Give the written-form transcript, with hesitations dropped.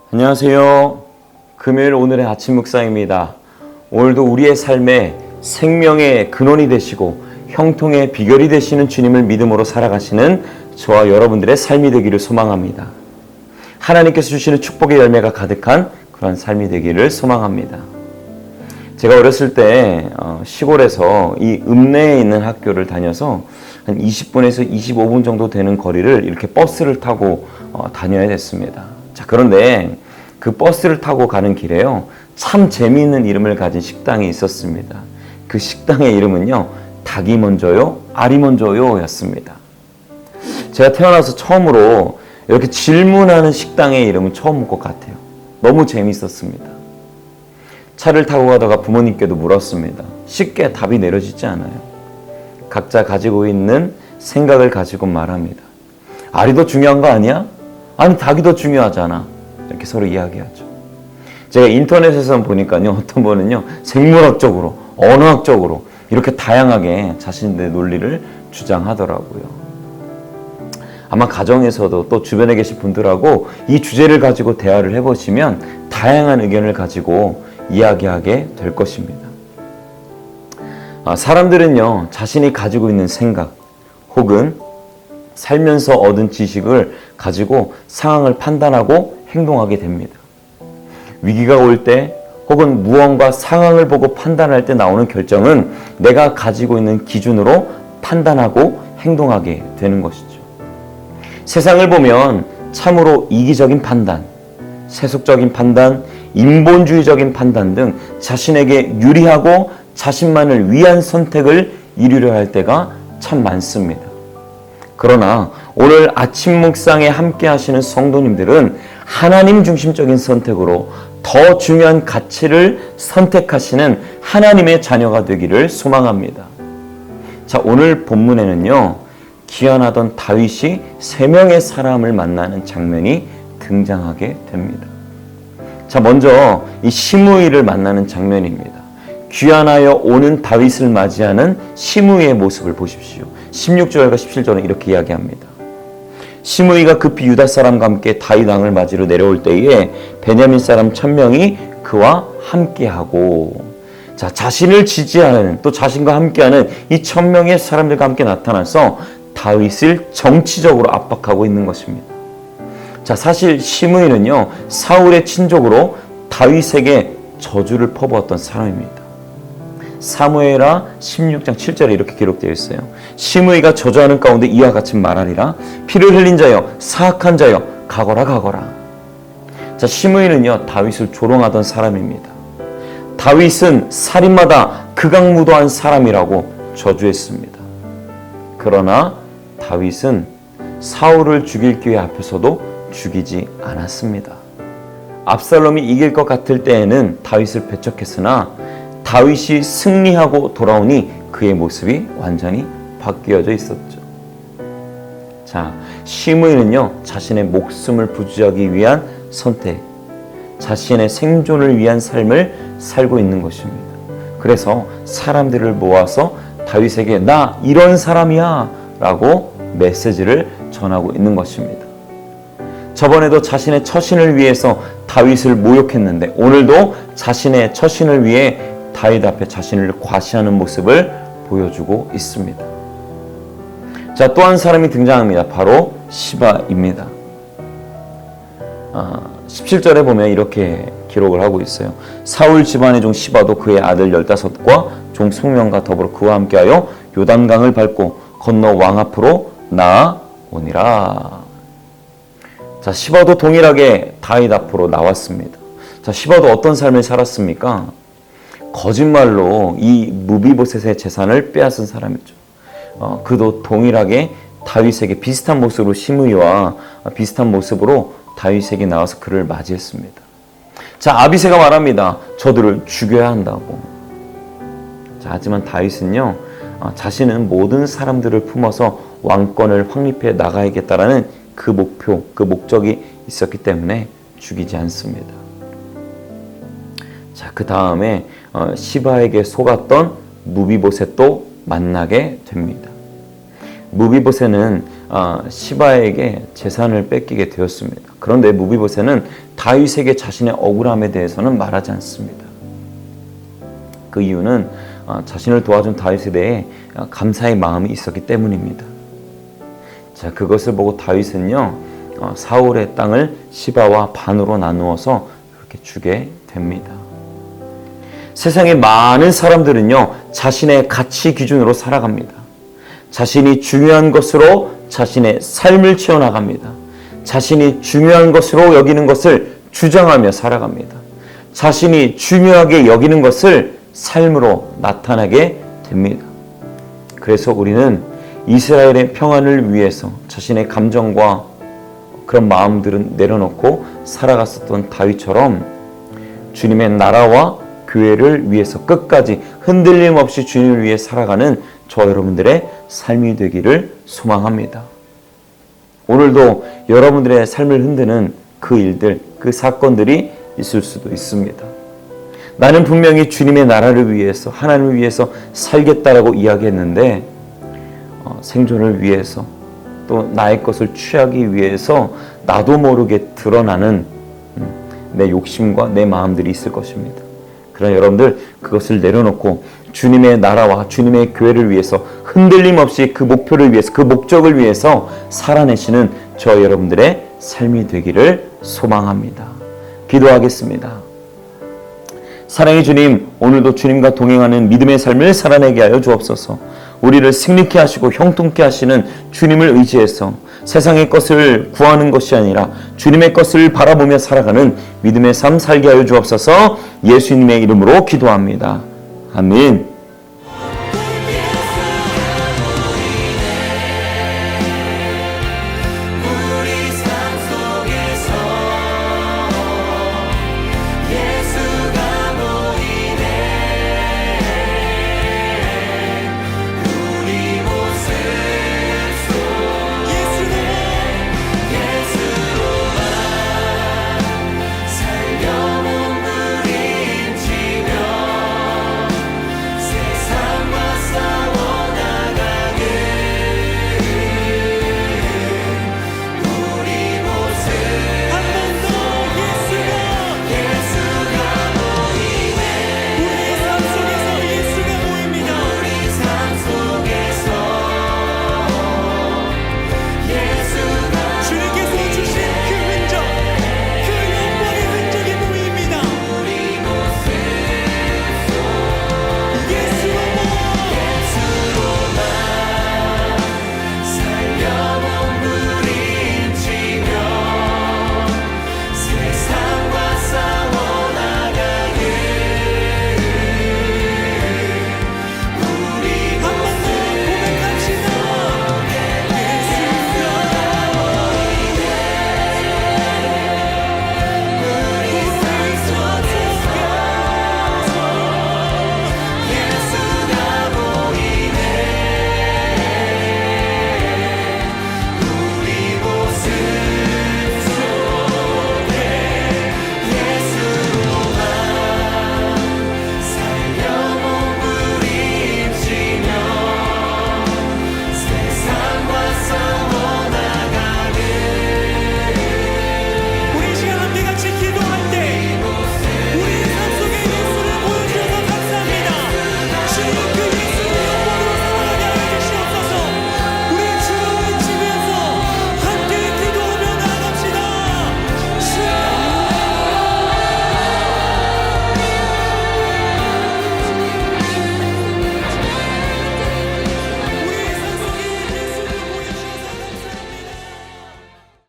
안녕하세요. 금요일 오늘의 아침 묵상입니다. 오늘도 우리의 삶에 생명의 근원이 되시고 형통의 비결이 되시는 주님을 믿음으로 살아가시는 저와 여러분들의 삶이 되기를 소망합니다. 하나님께서 주시는 축복의 열매가 가득한 그런 삶이 되기를 소망합니다. 제가 어렸을 때 시골에서 이 읍내에 있는 학교를 다녀서 한 20분에서 25분 정도 되는 거리를 이렇게 버스를 타고 다녀야 됐습니다. 자, 그런데 그 버스를 타고 가는 길에요, 참 재미있는 이름을 가진 식당이 있었습니다. 그 식당의 이름은요, 닭이 먼저요, 알이 먼저요 였습니다. 제가 태어나서 처음으로 이렇게 질문하는 식당의 이름은 처음 본 것 같아요. 너무 재미있었습니다. 차를 타고 가다가 부모님께도 물었습니다. 쉽게 답이 내려지지 않아요. 각자 가지고 있는 생각을 가지고 말합니다. 알이 더 중요한 거 아니야? 아니, 닭이 더 중요하잖아. 이렇게 서로 이야기하죠. 제가 인터넷에서 보니까요, 어떤 분은요, 생물학적으로, 언어학적으로 이렇게 다양하게 자신들의 논리를 주장하더라고요. 아마 가정에서도 또 주변에 계신 분들하고 이 주제를 가지고 대화를 해보시면 다양한 의견을 가지고 이야기하게 될 것입니다. 사람들은요, 자신이 가지고 있는 생각 혹은 살면서 얻은 지식을 가지고 상황을 판단하고 행동하게 됩니다. 위기가 올 때 혹은 무언가 상황을 보고 판단할 때 나오는 결정은 내가 가지고 있는 기준으로 판단하고 행동하게 되는 것이죠. 세상을 보면 참으로 이기적인 판단, 세속적인 판단, 인본주의적인 판단 등 자신에게 유리하고 자신만을 위한 선택을 이루려 할 때가 참 많습니다. 그러나 오늘 아침 묵상에 함께 하시는 성도님들은 하나님 중심적인 선택으로 더 중요한 가치를 선택하시는 하나님의 자녀가 되기를 소망합니다. 자, 오늘 본문에는요, 귀환하던 다윗이 3명의 사람을 만나는 장면이 등장하게 됩니다. 자, 먼저 이 시므이를 만나는 장면입니다. 귀환하여 오는 다윗을 맞이하는 시므이의 모습을 보십시오. 16절과 17절은 이렇게 이야기합니다. 시므이가 급히 유다 사람과 함께 다윗 왕을 맞이러 내려올 때에 베냐민 사람 1000명이 그와 함께하고, 자, 자신을 지지하는, 또 자신과 함께하는 이 1000명의 사람들과 함께 나타나서 다윗을 정치적으로 압박하고 있는 것입니다. 자, 사실 시므이는요, 사울의 친족으로 다윗에게 저주를 퍼부었던 사람입니다. 사무엘하 16장 7절에 이렇게 기록되어 있어요. 시므이가 저주하는 가운데 이와 같이 말하리라. 피를 흘린 자여, 사악한 자여, 가거라 가거라. 자, 시므이는요, 다윗을 조롱하던 사람입니다. 다윗은 살인마다 극악무도한 사람이라고 저주했습니다. 그러나 다윗은 사울을 죽일 기회 앞에서도 죽이지 않았습니다. 압살롬이 이길 것 같을 때에는 다윗을 배척했으나 다윗이 승리하고 돌아오니 그의 모습이 완전히 바뀌어져 있었죠. 자, 시므이는요, 자신의 목숨을 부지하기 위한 선택, 자신의 생존을 위한 삶을 살고 있는 것입니다. 그래서 사람들을 모아서 다윗에게 나 이런 사람이야 라고 메시지를 전하고 있는 것입니다. 저번에도 자신의 처신을 위해서 다윗을 모욕했는데 오늘도 자신의 처신을 위해 다윗 앞에 자신을 과시하는 모습을 보여주고 있습니다. 자, 또 한 사람이 등장합니다. 바로 시바입니다. 17절에 보면 이렇게 기록을 하고 있어요. 사울 집안의 종 시바도 그의 아들 15과 종 20명과 더불어 그와 함께하여 요단강을 밟고 건너 왕 앞으로 나아오니라. 자, 시바도 동일하게 다윗 앞으로 나왔습니다. 자, 시바도 어떤 삶을 살았습니까? 거짓말로 이 무비보셋의 재산을 빼앗은 사람이죠. 그도 동일하게 다윗에게 비슷한 모습으로 시므이와 비슷한 모습으로 다윗에게 나와서 그를 맞이했습니다. 자, 아비새가 말합니다. 저들을 죽여야 한다고. 자, 하지만 다윗은요, 자신은 모든 사람들을 품어서 왕권을 확립해 나가야겠다라는 그 목표, 그 목적이 있었기 때문에 죽이지 않습니다. 자, 그 다음에 시바에게 속았던 무비보셋도 만나게 됩니다. 무비보셋은 시바에게 재산을 뺏기게 되었습니다. 그런데 무비보셋은 다윗에게 자신의 억울함에 대해서는 말하지 않습니다. 그 이유는 자신을 도와준 다윗에 대해 감사의 마음이 있었기 때문입니다. 자, 그것을 보고 다윗은요, 사울의 땅을 시바와 반으로 나누어서 그렇게 주게 됩니다. 세상의 많은 사람들은요, 자신의 가치 기준으로 살아갑니다. 자신이 중요한 것으로 자신의 삶을 채워나갑니다. 자신이 중요한 것으로 여기는 것을 주장하며 살아갑니다. 자신이 중요하게 여기는 것을 삶으로 나타나게 됩니다. 그래서 우리는 이스라엘의 평안을 위해서 자신의 감정과 그런 마음들은 내려놓고 살아갔었던 다윗처럼 주님의 나라와 교회를 위해서 끝까지 흔들림 없이 주님을 위해 살아가는 저 여러분들의 삶이 되기를 소망합니다. 오늘도 여러분들의 삶을 흔드는 그 일들, 그 사건들이 있을 수도 있습니다. 나는 분명히 주님의 나라를 위해서, 하나님을 위해서 살겠다라고 이야기했는데 생존을 위해서 또 나의 것을 취하기 위해서 나도 모르게 드러나는 내 욕심과 내 마음들이 있을 것입니다. 그러나 여러분들 그것을 내려놓고 주님의 나라와 주님의 교회를 위해서 흔들림 없이 그 목표를 위해서, 그 목적을 위해서 살아내시는 저 여러분들의 삶이 되기를 소망합니다. 기도하겠습니다. 사랑의 주님, 오늘도 주님과 동행하는 믿음의 삶을 살아내게 하여 주옵소서. 우리를 승리케 하시고 형통케 하시는 주님을 의지해서 세상의 것을 구하는 것이 아니라 주님의 것을 바라보며 살아가는 믿음의 삶 살게 하여 주옵소서. 예수님의 이름으로 기도합니다. 아멘.